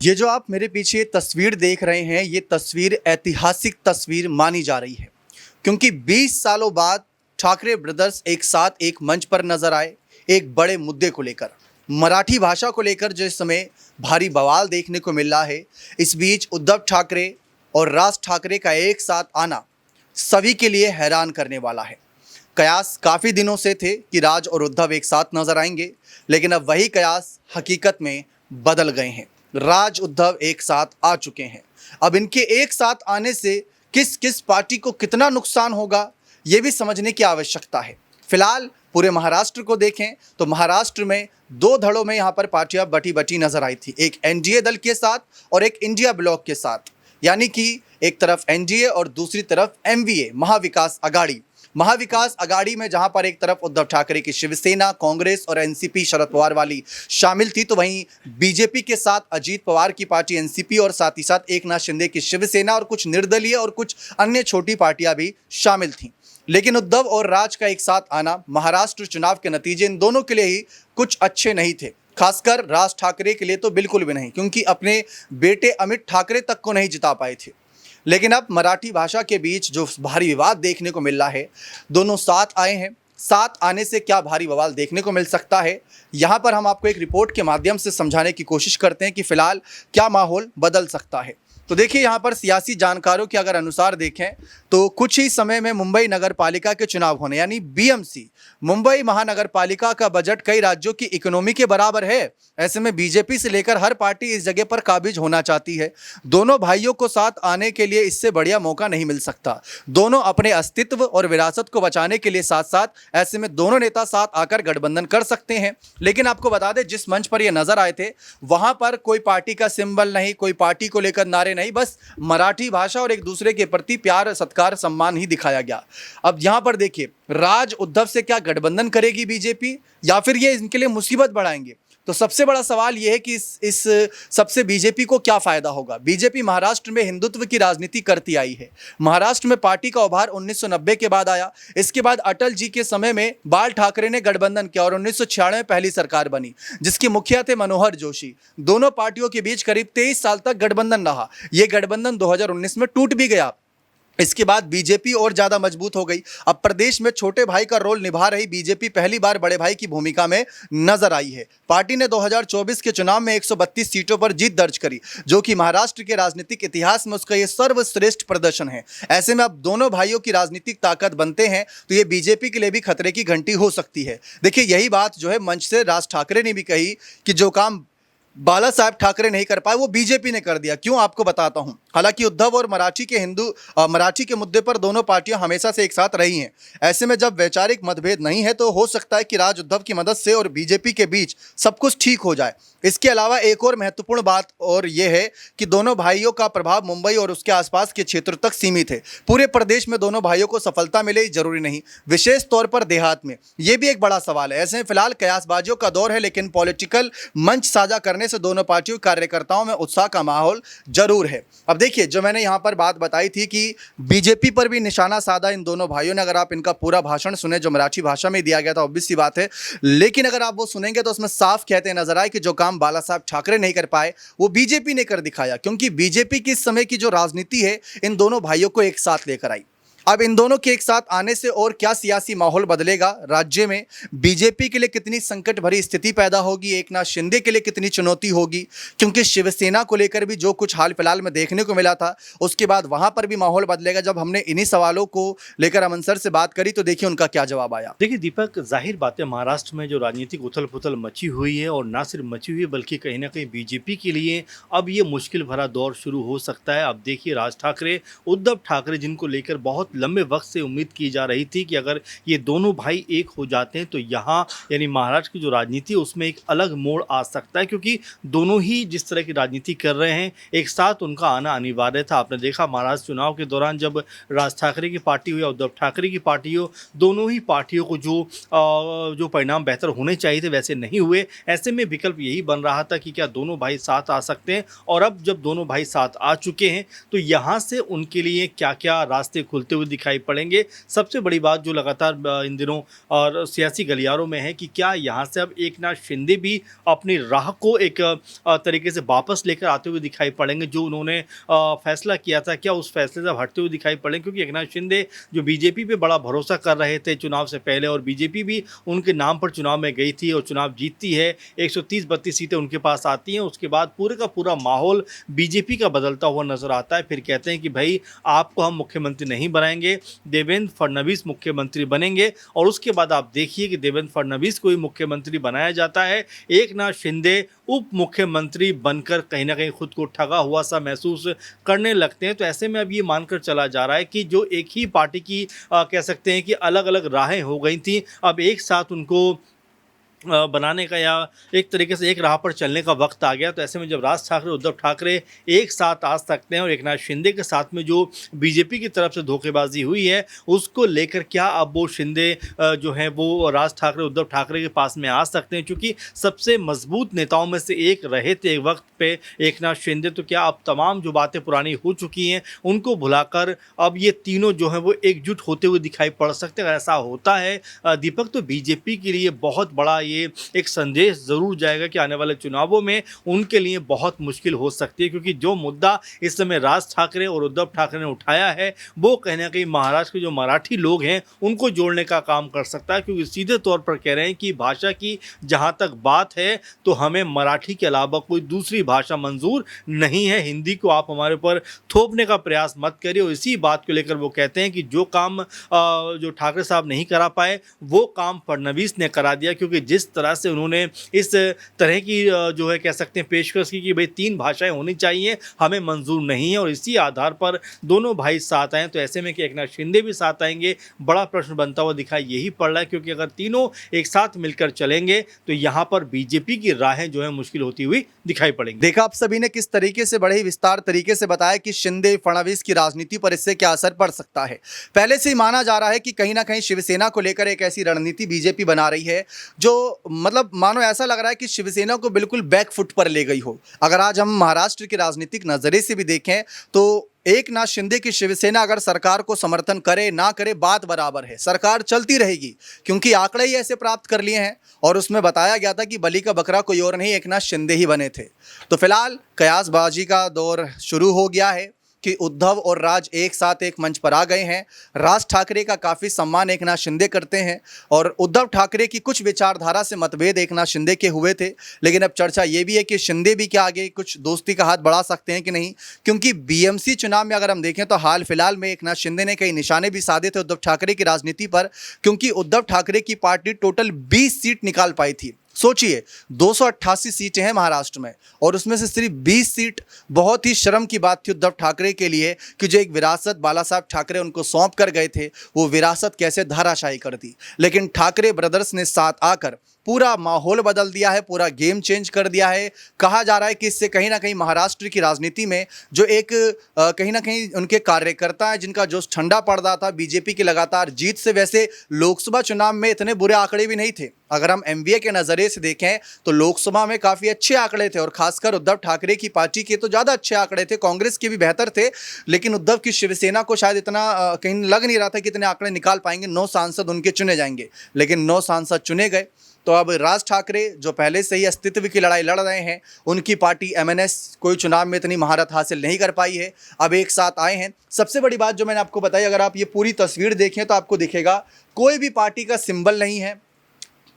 ये जो आप मेरे पीछे तस्वीर देख रहे हैं, ये तस्वीर ऐतिहासिक तस्वीर मानी जा रही है क्योंकि 20 सालों बाद ठाकरे ब्रदर्स एक साथ एक मंच पर नजर आए एक बड़े मुद्दे को लेकर। मराठी भाषा को लेकर जिस समय भारी बवाल देखने को मिल रहा है, इस बीच उद्धव ठाकरे और राज ठाकरे का एक साथ आना सभी के लिए हैरान करने वाला है। कयास काफ़ी दिनों से थे कि राज और उद्धव एक साथ नजर आएंगे, लेकिन अब वही कयास हकीकत में बदल गए हैं। राज उद्धव एक साथ आ चुके हैं। अब इनके एक साथ आने से किस किस पार्टी को कितना नुकसान होगा, ये भी समझने की आवश्यकता है। फिलहाल पूरे महाराष्ट्र को देखें तो महाराष्ट्र में दो धड़ों में यहाँ पर पार्टियां बटी बटी नजर आई थी, एक एनडीए दल के साथ और एक इंडिया ब्लॉक के साथ। यानी कि एक तरफ एनडीए और दूसरी तरफ एमवीए महाविकास अघाड़ी। महाविकास अघाड़ी में जहां पर एक तरफ उद्धव ठाकरे की शिवसेना, कांग्रेस और एनसीपी शरद पवार वाली शामिल थी, तो वहीं बीजेपी के साथ अजीत पवार की पार्टी एनसीपी और साथ ही साथ एकनाथ शिंदे की शिवसेना और कुछ निर्दलीय और कुछ अन्य छोटी पार्टियां भी शामिल थीं। लेकिन उद्धव और राज का एक साथ आना महाराष्ट्र चुनाव के नतीजे इन दोनों के लिए ही कुछ अच्छे नहीं थे। खासकर राज ठाकरे के लिए तो बिल्कुल भी नहीं, क्योंकि अपने बेटे अमित ठाकरे तक को नहीं जिता पाए थे। लेकिन अब मराठी भाषा के बीच जो भारी विवाद देखने को मिल रहा है, दोनों साथ आए हैं। साथ आने से क्या भारी बवाल देखने को मिल सकता है, यहाँ पर हम आपको एक रिपोर्ट के माध्यम से समझाने की कोशिश करते हैं कि फिलहाल क्या माहौल बदल सकता है। तो देखिए, यहाँ पर सियासी जानकारों के अगर अनुसार देखें तो कुछ ही समय में मुंबई नगर पालिका के चुनाव होने, यानी बीएमसी मुंबई महानगर पालिका का बजट कई राज्यों की इकोनॉमी के बराबर है। ऐसे में बीजेपी से लेकर हर पार्टी इस जगह पर काबिज होना चाहती है। दोनों भाइयों को साथ आने के लिए इससे बढ़िया मौका नहीं मिल सकता। दोनों अपने अस्तित्व और विरासत को बचाने के लिए साथ साथ, ऐसे में दोनों नेता साथ आकर गठबंधन कर सकते हैं। लेकिन आपको बता दें, जिस मंच पर ये नजर आए थे वहां पर कोई पार्टी का सिंबल नहीं, कोई पार्टी को लेकर नारे नहीं, बस मराठी भाषा और एक दूसरे के प्रति प्यार, सत्कार, सम्मान ही दिखाया गया। अब यहां पर देखिए, राज उद्धव से क्या गठबंधन करेगी बीजेपी, या फिर ये इनके लिए मुसीबत बढ़ाएंगे? तो सबसे बड़ा सवाल यह है कि इस सबसे बीजेपी को क्या फायदा होगा। बीजेपी महाराष्ट्र में हिंदुत्व की राजनीति करती आई है। महाराष्ट्र में पार्टी का उभार 1990 के बाद आया। इसके बाद अटल जी के समय में बाल ठाकरे ने गठबंधन किया और 1996 में पहली सरकार बनी, जिसके मुखिया थे मनोहर जोशी। दोनों पार्टियों के बीच करीब 23 साल तक गठबंधन रहा। यह गठबंधन 2019 में टूट भी गया। इसके बाद बीजेपी और ज्यादा मजबूत हो गई। अब प्रदेश में छोटे भाई का रोल निभा रही बीजेपी पहली बार बड़े भाई की भूमिका में नजर आई है। पार्टी ने 2024 के चुनाव में 132 सीटों पर जीत दर्ज करी, जो कि महाराष्ट्र के राजनीतिक इतिहास में उसका यह सर्वश्रेष्ठ प्रदर्शन है। ऐसे में अब दोनों भाइयों की राजनीतिक ताकत बनते हैं तो ये बीजेपी के लिए भी खतरे की घंटी हो सकती है। देखिए, यही बात जो है मंच से राज ठाकरे ने भी कही कि जो काम बाला साहब ठाकरे नहीं कर पाए वो बीजेपी ने कर दिया। क्यों, आपको बताता हूं। हालांकि उद्धव और मराठी के मुद्दे पर दोनों पार्टियां हमेशा से एक साथ रही हैं। ऐसे में जब वैचारिक मतभेद नहीं है तो हो सकता है कि राज उद्धव की मदद से और बीजेपी के बीच सब कुछ ठीक हो जाए। इसके अलावा एक और महत्वपूर्ण बात और यह है कि दोनों भाइयों का प्रभाव मुंबई और उसके आसपास के क्षेत्र तक सीमित है। पूरे प्रदेश में दोनों भाइयों को सफलता मिले जरूरी नहीं, विशेष तौर पर देहात में। यह भी एक बड़ा सवाल है। ऐसे में फिलहाल कयासबाजियों का दौर है, लेकिन पॉलिटिकल मंच साझा करने से दोनों पार्टियों के कार्यकर्ताओं में उत्साह का माहौल जरूर है। अब देखिए, जो मैंने यहां पर बात बताई थी कि बीजेपी पर भी निशाना साधा इन दोनों भाइयों ने। अगर आप इनका पूरा भाषण सुने जो मराठी भाषा में दिया गया था, ऑब्वियस सी बात है, लेकिन अगर आप वो सुनेंगे तो उसमें साफ कहते नजर आए कि जो काम बाला साहब ठाकरे नहीं कर पाए वो बीजेपी ने कर दिखाया। क्योंकि बीजेपी की इस समय की जो राजनीति है इन दोनों भाइयों को एक साथ लेकर आई। अब इन दोनों के एक साथ आने से और क्या सियासी माहौल बदलेगा राज्य में, बीजेपी के लिए कितनी संकट भरी स्थिति पैदा होगी, एकनाथ शिंदे के लिए कितनी चुनौती होगी। क्योंकि शिवसेना को लेकर भी जो कुछ हाल फिलहाल में देखने को मिला था, उसके बाद वहां पर भी माहौल बदलेगा। जब हमने इन्हीं सवालों को लेकर अमन सर से बात करी तो देखिए उनका क्या जवाब आया। देखिए दीपक, जाहिर बात है महाराष्ट्र में जो राजनीतिक उथल पुथल मची हुई है, और ना सिर्फ मची हुई है बल्कि कहीं ना कहीं बीजेपी के लिए अब ये मुश्किल भरा दौर शुरू हो सकता है। अब देखिए, राज ठाकरे, उद्धव ठाकरे, जिनको लेकर बहुत लंबे वक्त से उम्मीद की जा रही थी कि अगर ये दोनों भाई एक हो जाते हैं तो यहाँ यानी महाराष्ट्र की जो राजनीति है उसमें एक अलग मोड़ आ सकता है, क्योंकि दोनों ही जिस तरह की राजनीति कर रहे हैं एक साथ उनका आना अनिवार्य था। आपने देखा महाराष्ट्र चुनाव के दौरान जब राज ठाकरे की पार्टी हो या उद्धव ठाकरे की पार्टी हो, दोनों ही पार्टियों को जो परिणाम बेहतर होने चाहिए थे वैसे नहीं हुए। ऐसे में विकल्प यही बन रहा था कि क्या दोनों भाई साथ आ सकते हैं, और अब जब दोनों भाई साथ आ चुके हैं तो यहाँ से उनके लिए क्या क्या रास्ते खुलते हुए हुए दिखाई पड़ेंगे। सबसे बड़ी बात जो लगातार इन दिनों और सियासी गलियारों में है कि क्या यहाँ से अब एकनाथ शिंदे भी अपनी राह को एक तरीके से वापस लेकर आते हुए दिखाई पड़ेंगे। जो उन्होंने फैसला किया था, क्या उस फैसले से अब हटते हुए दिखाई पड़ेंगे? क्योंकि एकनाथ शिंदे जो बीजेपी पे बड़ा भरोसा कर रहे थे चुनाव से पहले, और बीजेपी भी उनके नाम पर चुनाव में गई थी और चुनाव जीतती है, 130-32 सीटें उनके पास आती हैं। उसके बाद पूरे का पूरा माहौल बीजेपी का बदलता हुआ नजर आता है। फिर कहते हैं कि भाई आपको हम मुख्यमंत्री नहीं बनाएंगे, देवेंद्र फडणवीस मुख्यमंत्री बनेंगे। और उसके बाद आप देखिए कि देवेंद्र फडणवीस को ही मुख्यमंत्री बनाया जाता है, एकनाथ शिंदे उप मुख्यमंत्री बनकर कहीं ना कहीं खुद को ठगा हुआ सा महसूस करने लगते हैं। तो ऐसे में अब ये मानकर चला जा रहा है कि जो एक ही पार्टी की कह सकते हैं कि अलग अलग राहें हो गई थी, अब एक साथ उनको बनाने का या एक तरीके से एक राह पर चलने का वक्त आ गया। तो ऐसे में जब राज ठाकरे, उद्धव ठाकरे एक साथ आ सकते हैं और एकनाथ शिंदे के साथ में जो बीजेपी की तरफ से धोखेबाजी हुई है उसको लेकर क्या अब वो शिंदे जो हैं वो राज ठाकरे, उद्धव ठाकरे के पास में आ सकते हैं? क्योंकि सबसे मजबूत नेताओं में से एक रहे थे एक वक्त पे एकनाथ शिंदे, तो क्या अब तमाम जो बातें पुरानी हो चुकी हैं उनको भुलाकर अब ये तीनों जो हैं वो एकजुट होते हुए दिखाई पड़ सकते हैं? अगर ऐसा होता है दीपक, तो बीजेपी के लिए बहुत बड़ा ये एक संदेश जरूर जाएगा कि आने वाले चुनावों में उनके लिए बहुत मुश्किल हो सकती है। क्योंकि जो मुद्दा इस समय राज ठाकरे और उद्धव ठाकरे ने उठाया है वो कहीं ना कहीं महाराष्ट्र के जो मराठी लोग हैं उनको जोड़ने का काम कर सकता है। क्योंकि सीधे तौर पर कह रहे हैं कि भाषा की जहाँ तक बात है तो हमें मराठी के अलावा कोई दूसरी भाषा मंजूर नहीं है, हिंदी को आप हमारे ऊपर थोपने का प्रयास मत करिए। और इसी बात को लेकर वो कहते हैं कि जो काम जो ठाकरे साहब नहीं करा पाए वो काम फडणवीस ने करा दिया। क्योंकि जिस तरह से उन्होंने इस तरह की जो है कह सकते हैं पेशकश की कि भाई 3 भाषाएं होनी चाहिए, हमें मंजूर नहीं है, और इसी आधार पर दोनों भाई साथ आए। तो ऐसे में कि एकनाथ शिंदे भी साथ आएंगे, बड़ा प्रश्न बनता हुआ दिखाई यही पड़ रहा है। क्योंकि अगर तीनों एक साथ मिलकर चलेंगे तो यहाँ पर बीजेपी की राहें जो है मुश्किल होती हुई दिखाई पड़ेंगी। देखा आप सभी ने किस तरीके से बड़े ही विस्तार तरीके से बताया कि शिंदे फडणवीस की राजनीति पर इससे क्या असर पड़ सकता है। पहले से ही माना जा रहा है कि कहीं ना कहीं शिवसेना को लेकर एक ऐसी रणनीति बीजेपी बना रही है जो मतलब मानो ऐसा लग रहा है कि शिवसेना को बिल्कुल बैकफुट पर ले गई हो। अगर आज हम महाराष्ट्र के राजनीतिक नजरिए से भी देखें तो एकनाथ शिंदे की शिवसेना अगर सरकार को समर्थन करे ना करे बात बराबर है, सरकार चलती रहेगी। क्योंकि आंकड़े ही ऐसे प्राप्त कर लिए हैं और उसमें बताया गया था कि बलि का बकरा कोई और नहीं, एकनाथ शिंदे ही बने थे। तो फिलहाल कयासबाजी का दौर शुरू हो गया है कि उद्धव और राज एक साथ एक मंच पर आ गए हैं। राज ठाकरे का काफ़ी सम्मान एकनाथ शिंदे करते हैं और उद्धव ठाकरे की कुछ विचारधारा से मतभेद एकनाथ शिंदे के हुए थे। लेकिन अब चर्चा ये भी है कि शिंदे भी क्या आगे कुछ दोस्ती का हाथ बढ़ा सकते हैं कि नहीं। क्योंकि बीएमसी चुनाव में अगर हम देखें तो हाल फिलहाल में एकनाथ शिंदे ने कई निशाने भी साधे थे उद्धव ठाकरे की राजनीति पर। क्योंकि उद्धव ठाकरे की पार्टी टोटल 20 सीट निकाल पाई थी। सोचिए 288 सीटें हैं महाराष्ट्र में और उसमें से सिर्फ 20 सीट। बहुत ही शर्म की बात थी उद्धव ठाकरे के लिए कि जो एक विरासत बाला साहब ठाकरे उनको सौंप कर गए थे वो विरासत कैसे धाराशायी कर दी। लेकिन ठाकरे ब्रदर्स ने साथ आकर पूरा माहौल बदल दिया है, पूरा गेम चेंज कर दिया है। कहा जा रहा है कि इससे कहीं ना कहीं महाराष्ट्र की राजनीति में जो एक कहीं ना कहीं उनके कार्यकर्ता हैं जिनका जोश ठंडा पड़ रहा था बीजेपी की लगातार जीत से, वैसे लोकसभा चुनाव में इतने बुरे आंकड़े भी नहीं थे। अगर हम एमवीए के नज़रिए से देखें तो लोकसभा में काफ़ी अच्छे आंकड़े थे और खासकर उद्धव ठाकरे की पार्टी के तो ज़्यादा अच्छे आंकड़े थे, कांग्रेस के भी बेहतर थे। लेकिन उद्धव की शिवसेना को शायद इतना कहीं लग नहीं रहा था कि इतने आंकड़े निकाल पाएंगे। 9 सांसद उनके चुने जाएंगे, लेकिन 9 सांसद चुने गए। तो अब राज ठाकरे जो पहले से ही अस्तित्व की लड़ाई लड़ रहे हैं, उनकी पार्टी एमएनएस कोई चुनाव में इतनी महारत हासिल नहीं कर पाई है, अब एक साथ आए हैं। सबसे बड़ी बात जो मैंने आपको बताई, अगर आप ये पूरी तस्वीर देखें तो आपको दिखेगा कोई भी पार्टी का सिंबल नहीं है,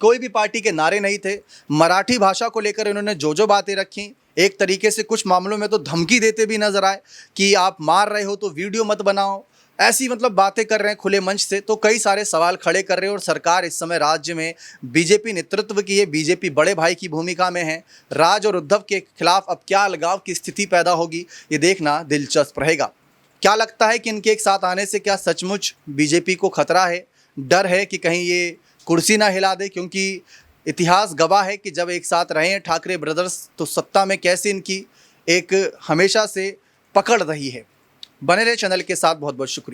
कोई भी पार्टी के नारे नहीं थे। मराठी भाषा को लेकर इन्होंने जो बातें रखी, एक तरीके से कुछ मामलों में तो धमकी देते भी नजर आए कि आप मार रहे हो तो वीडियो मत बनाओ, ऐसी मतलब बातें कर रहे हैं खुले मंच से। तो कई सारे सवाल खड़े कर रहे हैं और सरकार इस समय राज्य में बीजेपी नेतृत्व की है, बीजेपी बड़े भाई की भूमिका में है। राज और उद्धव के खिलाफ अब क्या अलगाव की स्थिति पैदा होगी ये देखना दिलचस्प रहेगा। क्या लगता है कि इनके एक साथ आने से क्या सचमुच बीजेपी को खतरा है, डर है कि कहीं ये कुर्सी ना हिला दे? क्योंकि इतिहास गवाह है कि जब एक साथ रहे हैं ठाकरे ब्रदर्स तो सत्ता में कैसे इनकी एक हमेशा से पकड़ रही है। बने रहे चैनल के साथ, बहुत बहुत शुक्रिया।